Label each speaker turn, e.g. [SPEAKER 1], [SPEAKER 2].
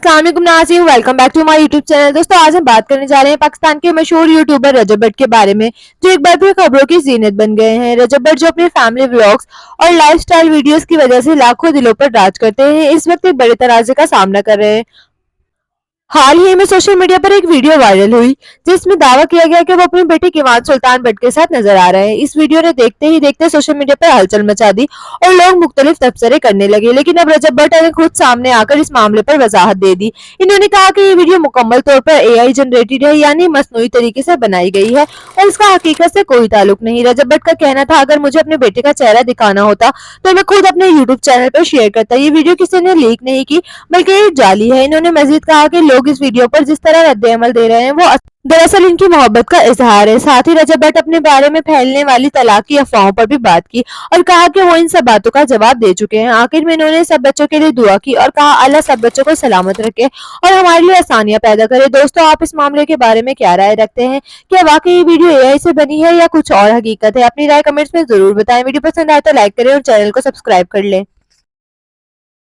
[SPEAKER 1] अस्सलाम वालेकुम नाज़रीन, welcome back to my YouTube channel. दोस्तों आज हम बात करने जा रहे हैं पाकिस्तान के मशहूर यूट्यूबर रजब भट्ट के बारे में, जो एक बार फिर खबरों की जीनत बन गए हैं। रजब भट्ट जो अपने फैमिली व्लॉग्स और लाइफस्टाइल वीडियोस की वजह से लाखों दिलों पर राज करते हैं, इस वक्त एक बड़े तनाज़े का सामना कर रहे हैं। हाल ही में सोशल मीडिया पर एक वीडियो वायरल हुई जिसमें दावा किया गया कि वो अपने बेटे किवान सुल्तान भट्ट के साथ नजर आ रहे हैं। इस वीडियो ने देखते ही देखते सोशल मीडिया पर हलचल मचा दी और लोग मुख्तलिफ तबसरे करने लगे, लेकिन अब रजब भट्ट ने खुद सामने आकर इस मामले पर वजाहत दे दी। इन्होंने कहा कि ये वीडियो मुकम्मल तौर पर एआई जनरेटेड है, यानी मसनूई तरीके से बनाई गई है और इसका हकीकत से कोई ताल्लुक नहीं। रजब भट्ट का कहना था, अगर मुझे अपने बेटे का चेहरा दिखाना होता तो मैं खुद अपने यूट्यूब चैनल पर शेयर करता। ये वीडियो किसी ने लीक नहीं की बल्कि ये जाली है। इन्होंने मजीद कहा कि लोग इस वीडियो पर जिस तरह रद्द-ए-अमल दे रहे हैं वो दरअसल इनकी मोहब्बत का इजहार है। साथ ही रजब भट्ट अपने बारे में फैलने वाली तलाक की अफवाहों पर भी बात की और कहा कि वो इन सब बातों का जवाब दे चुके हैं। आखिर में इन्होंने सब बच्चों के लिए दुआ की और कहा, अल्लाह सब बच्चों को सलामत रखे और हमारे लिए आसानियां पैदा करे। दोस्तों आप इस मामले के बारे में क्या राय रखते हैं? क्या वाकई ये वीडियो एआई से बनी है या कुछ और हकीकत है? अपनी राय कमेंट्स में जरूर बताएं। वीडियो पसंद आए तो लाइक करें और चैनल को सब्सक्राइब कर लें।